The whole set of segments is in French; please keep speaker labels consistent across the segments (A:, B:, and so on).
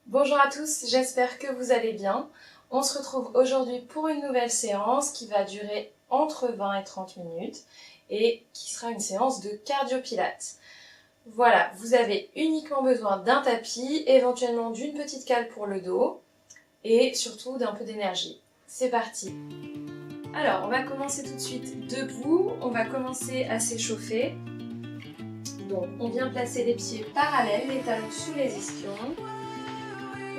A: Bonjour à tous, j'espère que vous allez bien. On se retrouve aujourd'hui pour une nouvelle séance qui va durer entre 20 et 30 minutes et qui sera une séance de cardio-pilates. Voilà, vous avez uniquement besoin d'un tapis, éventuellement d'une petite cale pour le dos et surtout d'un peu d'énergie. C'est parti! Alors, on va commencer tout de suite debout, on va commencer à s'échauffer. Donc, on vient placer les pieds parallèles, les talons sous les ischions.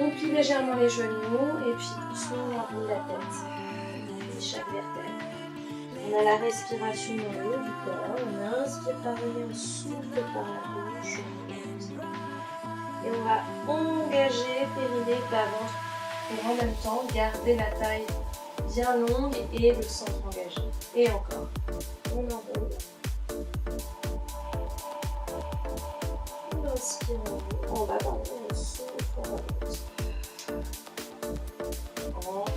A: On plie légèrement les genoux et puis doucement on enroule la tête et chaque vertèbre. On a la respiration dans le haut du corps. On inspire par le nez, on souffle par la bouche. Et on va engager périnée, bas-ventre pour en même temps garder la taille bien longue et le centre engagé. Et encore. On enroule. On inspire en bas, on souffle, on remonte.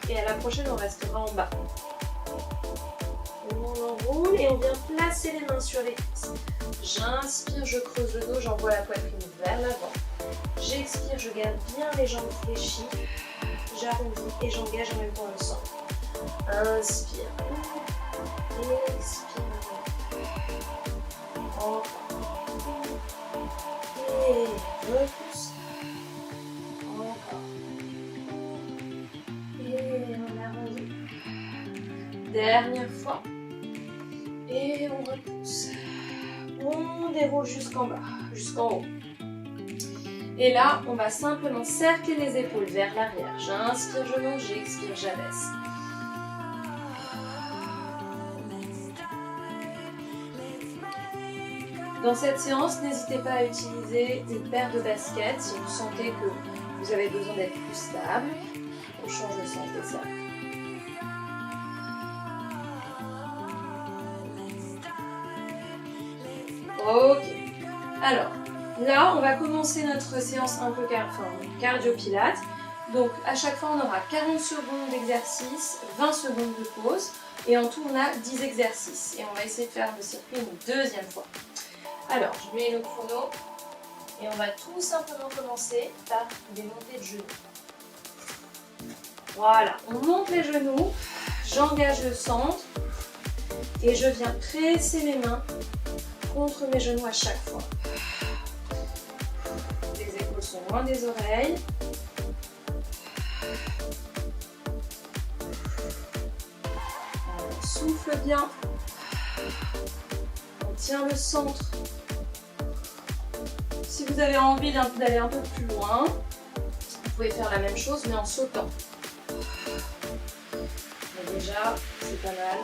A: Et à la prochaine, on restera en bas. On enroule et on vient placer les mains sur les cuisses. J'inspire, je creuse le dos, j'envoie la poitrine vers l'avant. J'expire, je garde bien les jambes fléchies. J'arrondis et j'engage en même temps le centre. Inspire. Expire. Encore. Et repousse. Encore. Et on arrondit. Dernière fois. Et on repousse. On déroule jusqu'en bas, jusqu'en haut. Et là, on va simplement cercler les épaules vers l'arrière. J'inspire, je monte, j'expire, j'abaisse. Dans cette séance, n'hésitez pas à utiliser une paire de baskets si vous sentez que vous avez besoin d'être plus stable. On change le sens des cercles. Ok. Alors, là, on va commencer notre séance un peu cardio-pilates. Donc, à chaque fois, on aura 40 secondes d'exercice, 20 secondes de pause. Et en tout, on a 10 exercices. Et on va essayer de faire le circuit une deuxième fois. Alors, je mets le chrono et on va tout simplement commencer par des montées de genoux. Voilà, on monte les genoux, j'engage le centre et je viens presser mes mains contre mes genoux à chaque fois. Les épaules sont loin des oreilles. On souffle bien. On tient le centre. Si vous avez envie d'aller un peu plus loin, vous pouvez faire la même chose mais en sautant. Mais déjà, c'est pas mal.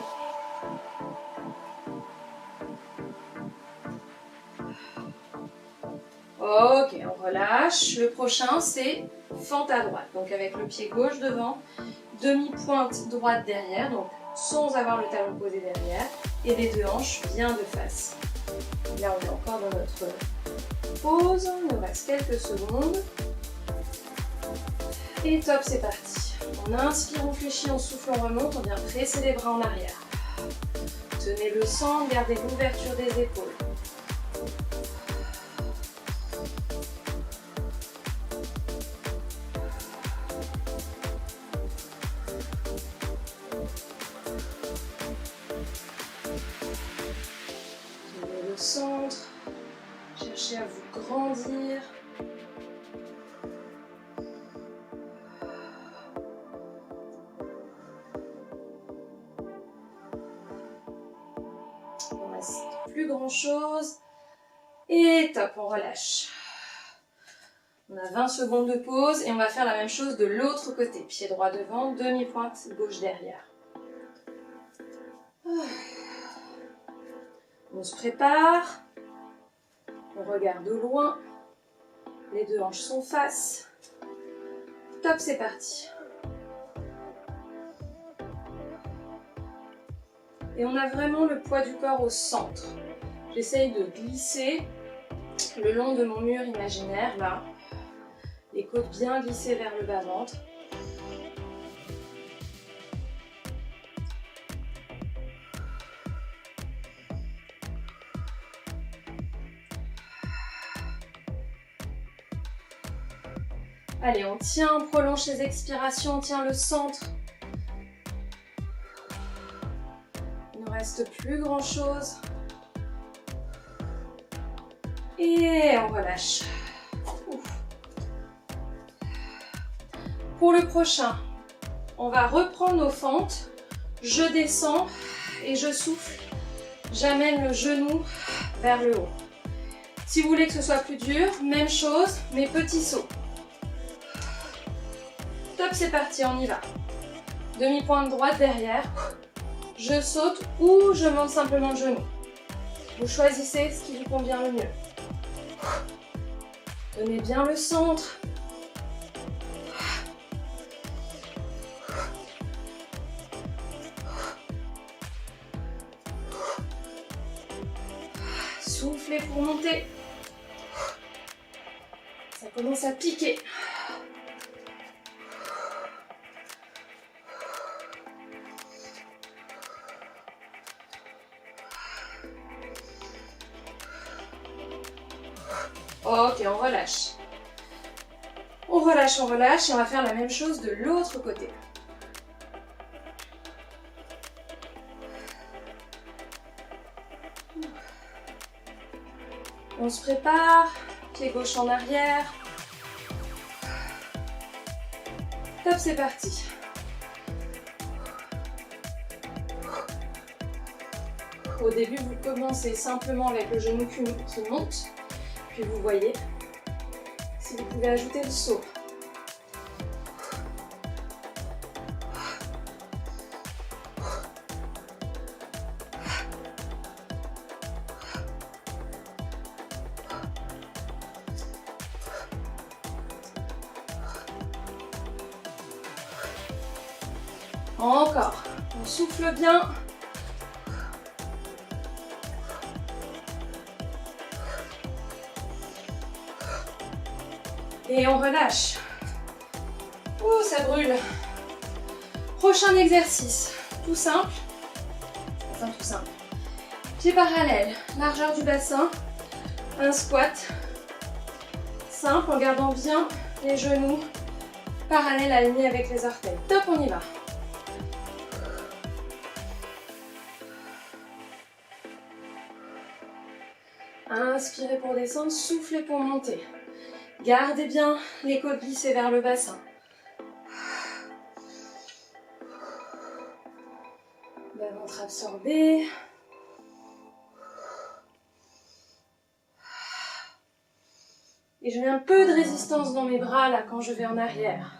A: Ok, on relâche. Le prochain, c'est fente à droite. Donc avec le pied gauche devant, demi-pointe droite derrière, donc sans avoir le talon posé derrière, et les deux hanches bien de face. Là, on est encore dans notre pause, il nous reste quelques secondes. Et top, c'est parti. On inspire, on fléchit, on souffle, on remonte, on vient presser les bras en arrière. Tenez le centre, gardez l'ouverture des épaules. Tenez le centre, cherchez à vous grandir. Il ne reste plus grand chose. Et top, on relâche. On a 20 secondes de pause et on va faire la même chose de l'autre côté. Pied droit devant, demi-pointe gauche derrière. On se prépare. On regarde au loin. Les deux hanches sont face. Top, c'est parti. Et on a vraiment le poids du corps au centre. J'essaye de glisser le long de mon mur imaginaire, là. Les côtes bien glissées vers le bas-ventre. Allez, on tient, on prolonge les expirations, on tient le centre. Il ne reste plus grand chose. Et on relâche. Ouf. Pour le prochain, on va reprendre nos fentes. Je descends et je souffle. J'amène le genou vers le haut. Si vous voulez que ce soit plus dur, même chose, mais petit saut. Top, c'est parti, on y va. Demi-pointe droite derrière. Je saute ou je monte simplement le genou. Vous choisissez ce qui vous convient le mieux. Tenez bien le centre. Soufflez pour monter. Ça commence à piquer. Ok, on relâche. On relâche, on relâche et on va faire la même chose de l'autre côté. On se prépare, pied gauche en arrière. Top, c'est parti. Au début, vous commencez simplement avec le genou qui monte, puis vous voyez si vous pouvez ajouter le saut. Encore, on souffle bien. Et on relâche. Ouh, ça brûle. Prochain exercice, tout simple. Enfin, tout simple. Pieds parallèles, largeur du bassin. Un squat. Simple, en gardant bien les genoux parallèles alignés avec les orteils. Top, on y va. Inspirez pour descendre, soufflez pour monter. Gardez bien les côtes glissées vers le bassin. Le ventre absorbé. Et je mets un peu de résistance dans mes bras là quand je vais en arrière.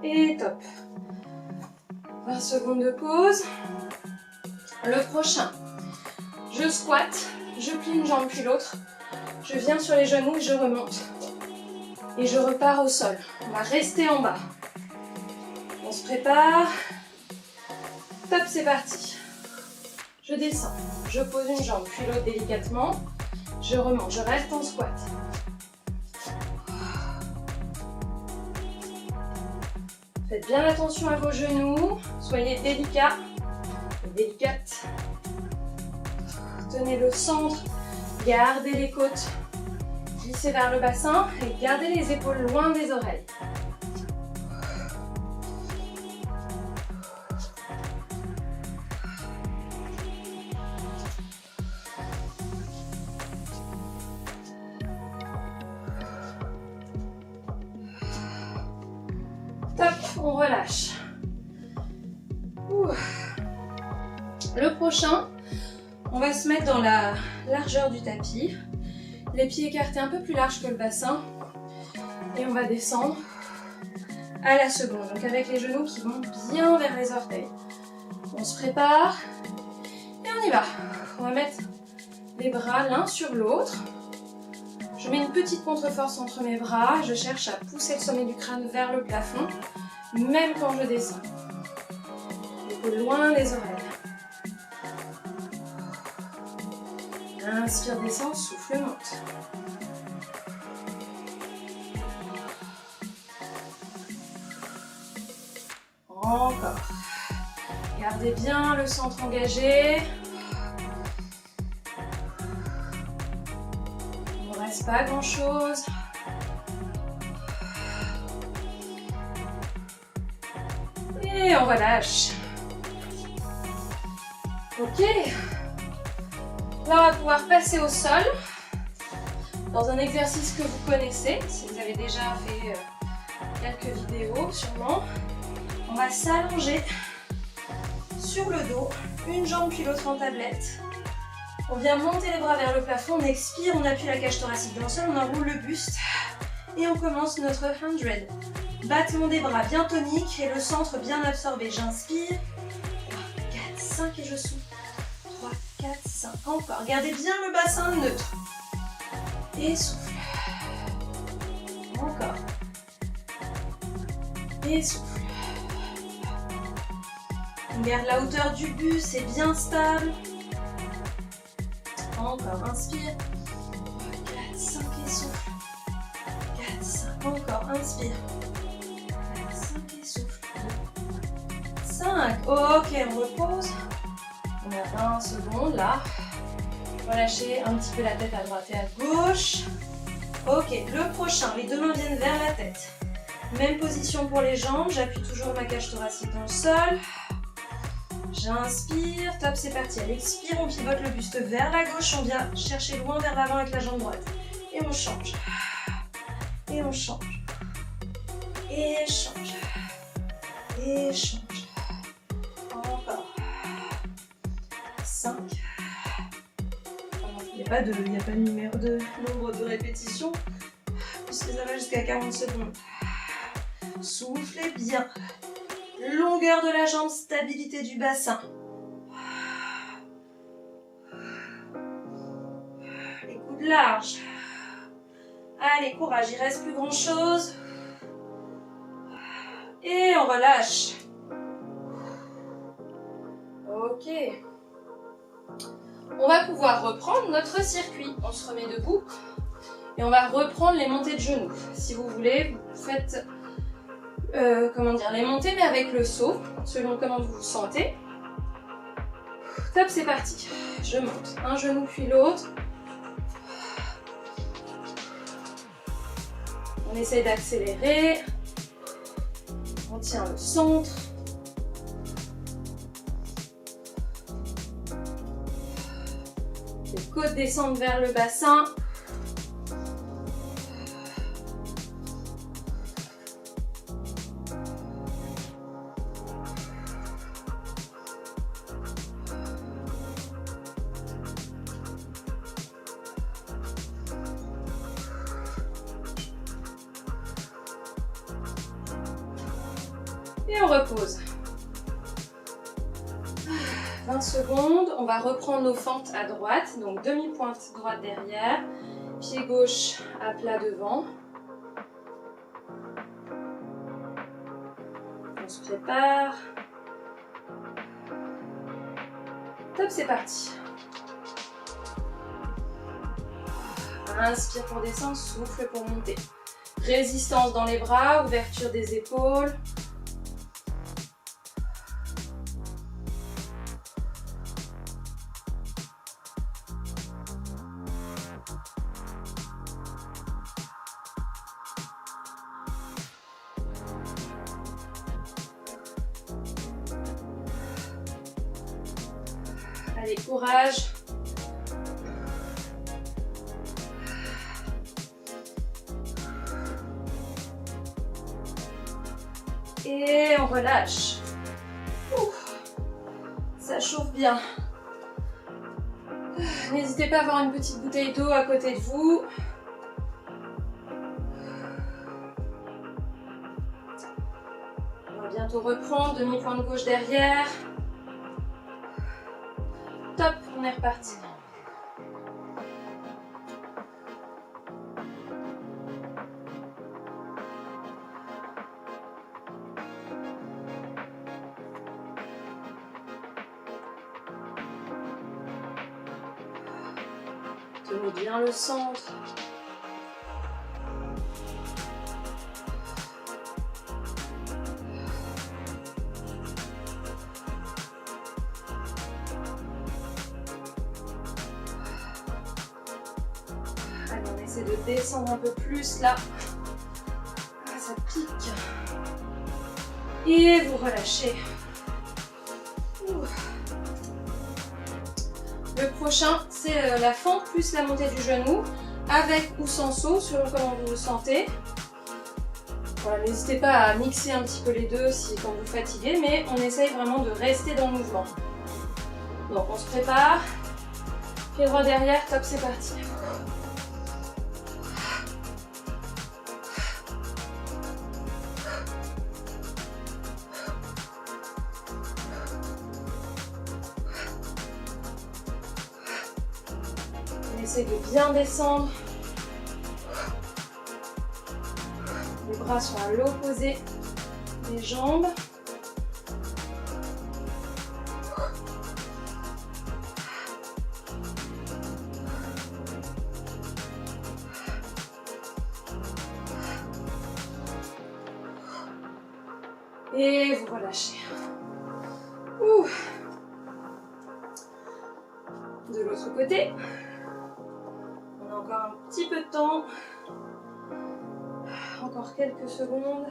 A: Et top. 20 secondes de pause. Le prochain, je squatte, je plie une jambe puis l'autre. Je viens sur les genoux et je remonte. Et je repars au sol. On va rester en bas. On se prépare. Top, c'est parti. Je descends. Je pose une jambe puis l'autre délicatement. Je remonte. Je reste en squat. Faites bien attention à vos genoux, soyez délicats et délicates. Tenez le centre, gardez les côtes glissées vers le bassin et gardez les épaules loin des oreilles. Top, on relâche. Le prochain, on va se mettre dans la largeur du tapis. Les pieds écartés un peu plus larges que le bassin. Et on va descendre à la seconde. Donc avec les genoux qui vont bien vers les orteils. On se prépare et on y va. On va mettre les bras l'un sur l'autre. Je mets une petite contre-force entre mes bras. Je cherche à pousser le sommet du crâne vers le plafond, même quand je descends. Épaules loin des oreilles. Inspire, descend, souffle, monte. Encore. Gardez bien le centre engagé. Il ne reste pas grand-chose. Et on relâche. Ok. Là, on va pouvoir passer au sol. Dans un exercice que vous connaissez, si vous avez déjà fait quelques vidéos sûrement. On va s'allonger sur le dos, une jambe puis l'autre en tablette. On vient monter les bras vers le plafond, on expire, on appuie la cage thoracique dans le sol, on enroule le buste et on commence notre 100. Battement des bras bien tonique et le centre bien absorbé. J'inspire, 3, 4, 5 et je souffle. 3, 4, 5, encore. Gardez bien le bassin neutre. Et souffle. Encore. Et souffle. On garde la hauteur du buste, c'est bien stable. Encore, inspire. 3, 4, 5 et souffle. 4, 5, encore, inspire. 4, 5 et souffle. 5, ok, on repose. On a 20 secondes là. Relâchez un petit peu la tête à droite et à gauche. Ok, le prochain, les deux mains viennent vers la tête. Même position pour les jambes, j'appuie toujours ma cage thoracique dans le sol. J'inspire, top, c'est parti. À l'expire, on pivote le buste vers la gauche, on vient chercher loin vers l'avant avec la jambe droite. Et on change. Et on change. Et change. Et change. Encore. 5. Il n'y a pas de numéro de nombre de répétitions, puisque ça va jusqu'à 40 secondes. Soufflez bien. Longueur de la jambe, stabilité du bassin. Les coudes larges. Allez, courage, il reste plus grand chose. Et on relâche. Ok. On va pouvoir reprendre notre circuit. On se remet debout et on va reprendre les montées de genoux. Si vous voulez, vous faites les montées mais avec le saut, selon comment vous vous sentez. Top, c'est parti. Je monte un genou puis l'autre. On essaye d'accélérer. On tient le centre. Les côtes descendent vers le bassin. Et on repose. 20 secondes, on va reprendre nos fentes à droite, donc demi-pointe droite derrière, pied gauche à plat devant. On se prépare. Top, c'est parti. Inspire pour descendre, souffle pour monter. Résistance dans les bras, ouverture des épaules. Allez, courage. Et on relâche. Ouf, ça chauffe bien. N'hésitez pas à avoir une petite bouteille d'eau à côté de vous. On va bientôt reprendre. Demi-pointe gauche derrière. Top, on est reparti. Tenez bien le centre. Allez, on essaie de descendre un peu plus là. Ah, ça pique. Et vous relâchez. Le prochain, c'est la fente plus la montée du genou, avec ou sans saut, selon comment vous vous sentez. Voilà, n'hésitez pas à mixer un petit peu les deux si quand vous fatiguez, mais on essaye vraiment de rester dans le mouvement. Donc on se prépare. Pied droit derrière, top, c'est parti. On essaie de bien descendre. Les bras sont à l'opposé des jambes. Et vous relâchez. Ouh. De l'autre côté. On a encore un petit peu de temps. Encore quelques secondes.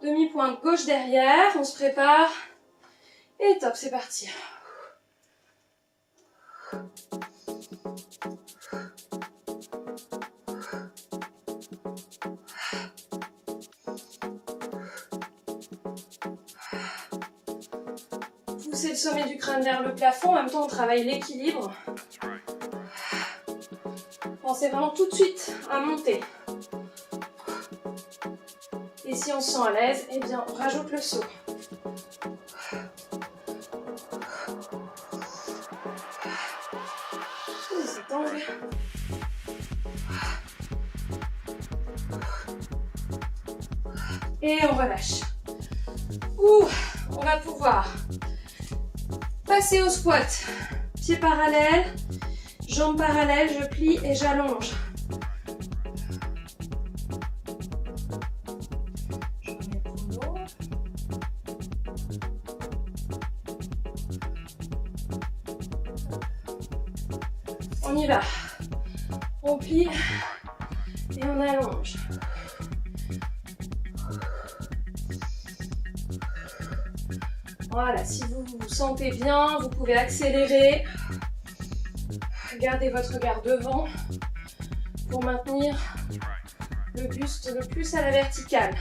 A: Demi-pointe gauche derrière. On se prépare. Et top, c'est parti. Poussez le sommet du crâne vers le plafond, en même temps on travaille l'équilibre. Pensez vraiment tout de suite à monter. Et si on se sent à l'aise, eh bien on rajoute le saut. Cet angle. Et on relâche. Ouh, on va pouvoir passer au squat. Pieds parallèles, jambes parallèles, je plie et j'allonge. Je remets le chrono. On y va. On plie et on allonge. Voilà, si vous vous sentez bien, vous pouvez accélérer. Gardez votre regard devant pour maintenir le buste le plus à la verticale.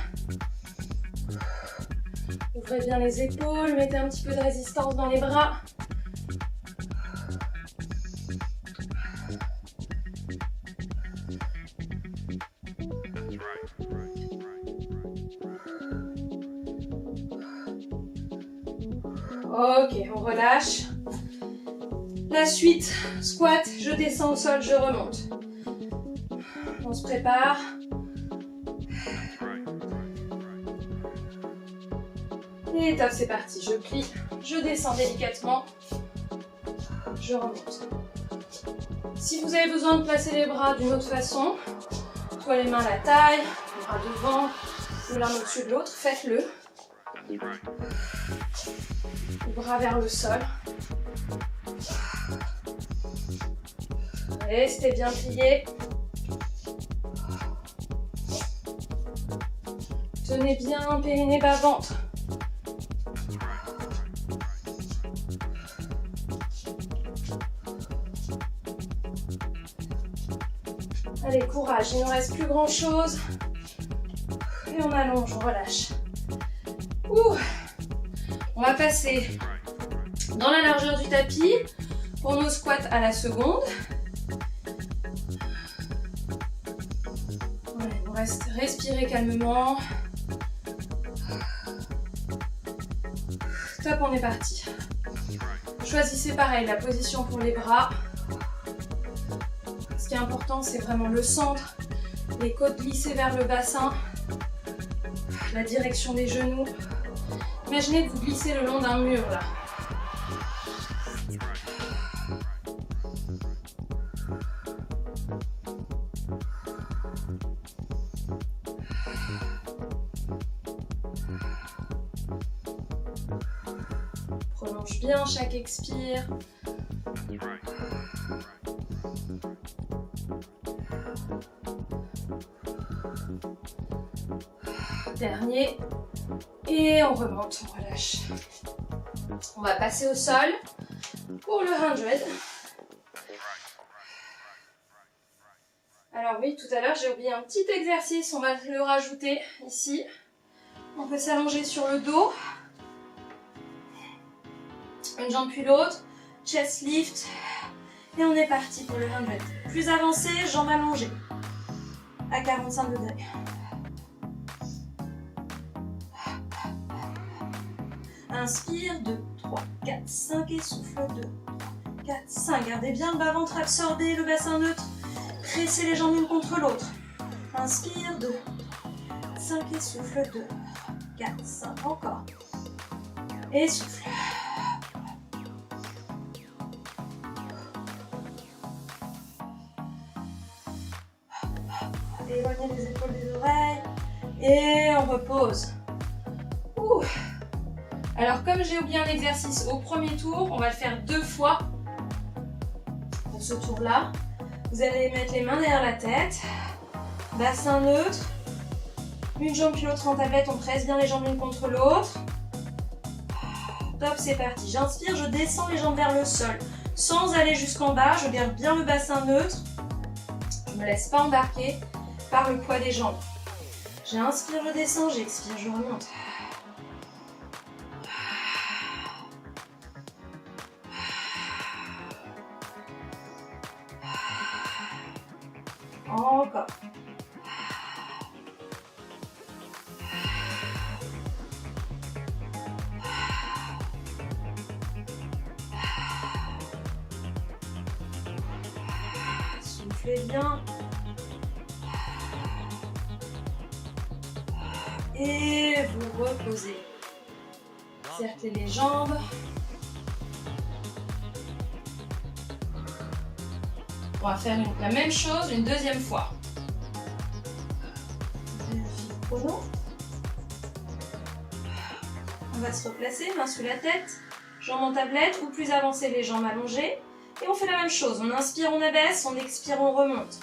A: Ouvrez bien les épaules, mettez un petit peu de résistance dans les bras. Ok, on relâche. La suite, squat, je descends au sol, je remonte. On se prépare. Et top, c'est parti. Je plie, je descends délicatement, je remonte. Si vous avez besoin de placer les bras d'une autre façon, soit les mains à la taille, les bras devant, ou l'un au-dessus de l'autre, faites-le. Bras vers le sol. Restez bien pliés. Tenez bien périnée bas ventre. Allez, courage, il ne nous reste plus grand chose. Et on allonge, on relâche. Ouh. On va passer dans la largeur du tapis pour nos squats à la seconde. Voilà, il nous reste respirer calmement. Top, on est parti. Choisissez pareil la position pour les bras. Ce qui est important, c'est vraiment le centre, les côtes glissées vers le bassin, la direction des genoux. Imaginez que vous glissez le long d'un mur là. Prolonge bien chaque expire. Dernier. Et on remonte, on relâche. On va passer au sol pour le 100. Alors oui, tout à l'heure, j'ai oublié un petit exercice. On va le rajouter ici. On peut s'allonger sur le dos. Une jambe puis l'autre. Chest lift. Et on est parti pour le 100. Plus avancé, jambes allongées. À 45 degrés. Inspire, 2, 3, 4, 5 et souffle, 2, 3, 4, 5. Gardez bien le bas-ventre absorbé, le bassin neutre. Pressez les jambes l'une contre l'autre. Inspire, 2, 5 et souffle, 2, 4, 5. Encore. Et souffle. Éloignez les épaules des oreilles. Et on repose. Ouh. Alors comme j'ai oublié un exercice au premier tour, on va le faire 2 fois pour ce tour-là. Vous allez mettre les mains derrière la tête, bassin neutre, une jambe puis l'autre en tablette, on presse bien les jambes l'une contre l'autre. Top, c'est parti. J'inspire, je descends les jambes vers le sol. Sans aller jusqu'en bas, je garde bien le bassin neutre. Je ne me laisse pas embarquer par le poids des jambes. J'inspire, je descends, j'expire, je remonte. Encore. Soufflez bien. Et vous reposez. Cerclez les jambes. On va faire la même chose une deuxième fois. Vérifie le chrono. On va se replacer, main sous la tête, jambes en tablette ou plus avancées, les jambes allongées. Et on fait la même chose. On inspire, on abaisse, on expire, on remonte.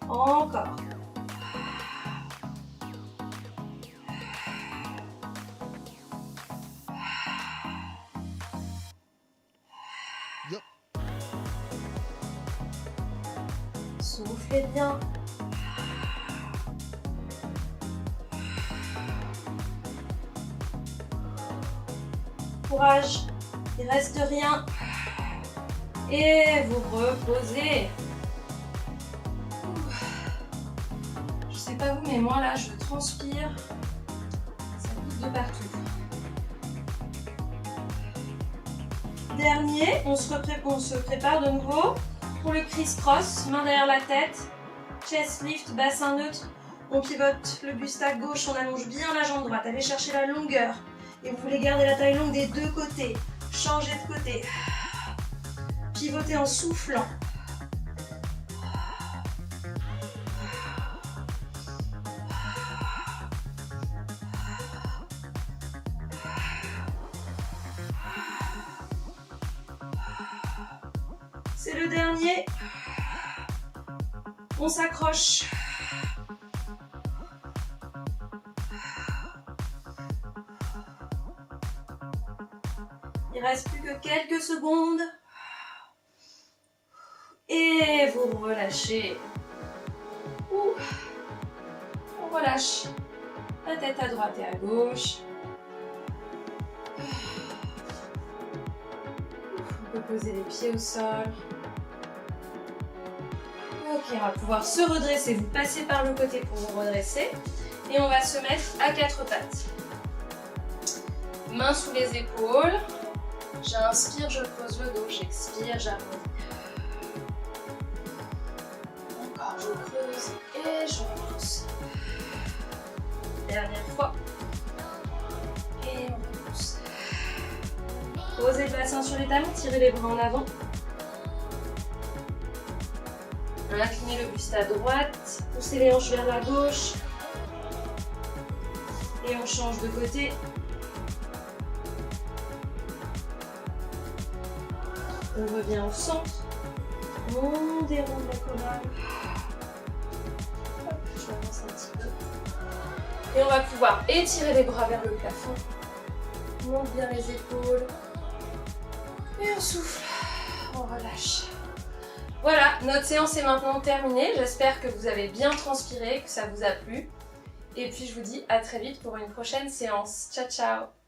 A: Encore. Soufflez bien. Courage, il reste rien. Et vous reposez. Je sais pas vous, mais moi là, je transpire. Ça goutte de partout. Dernier, on se prépare de nouveau pour le criss-cross, main derrière la tête, chest lift, bassin neutre. On pivote le buste à gauche, on allonge bien la jambe droite. Allez chercher la longueur. Et vous voulez garder la taille longue des deux côtés. Changez de côté. Pivotez en soufflant. C'est le dernier. On s'accroche. Il reste plus que quelques secondes. Et vous relâchez. On relâche la tête à droite et à gauche. On peut poser les pieds au sol. Ok, on va pouvoir se redresser. Vous passez par le côté pour vous redresser. Et on va se mettre à 4 pattes. Mains sous les épaules. J'inspire, je pose le dos. J'expire, j'arrondis. Encore, je creuse et je repousse. Dernière fois. Et on repousse. Posez le bassin sur les talons, tirez les bras en avant. Inclinez le buste à droite, poussez les hanches vers la gauche. Et on change de côté. On revient au centre. On déroule la colonne. Hop, je m'avance un petit peu. Et on va pouvoir étirer les bras vers le plafond. On monte bien les épaules. Et on souffle. On relâche. Voilà, notre séance est maintenant terminée. J'espère que vous avez bien transpiré, que ça vous a plu. Et puis je vous dis à très vite pour une prochaine séance. Ciao, ciao!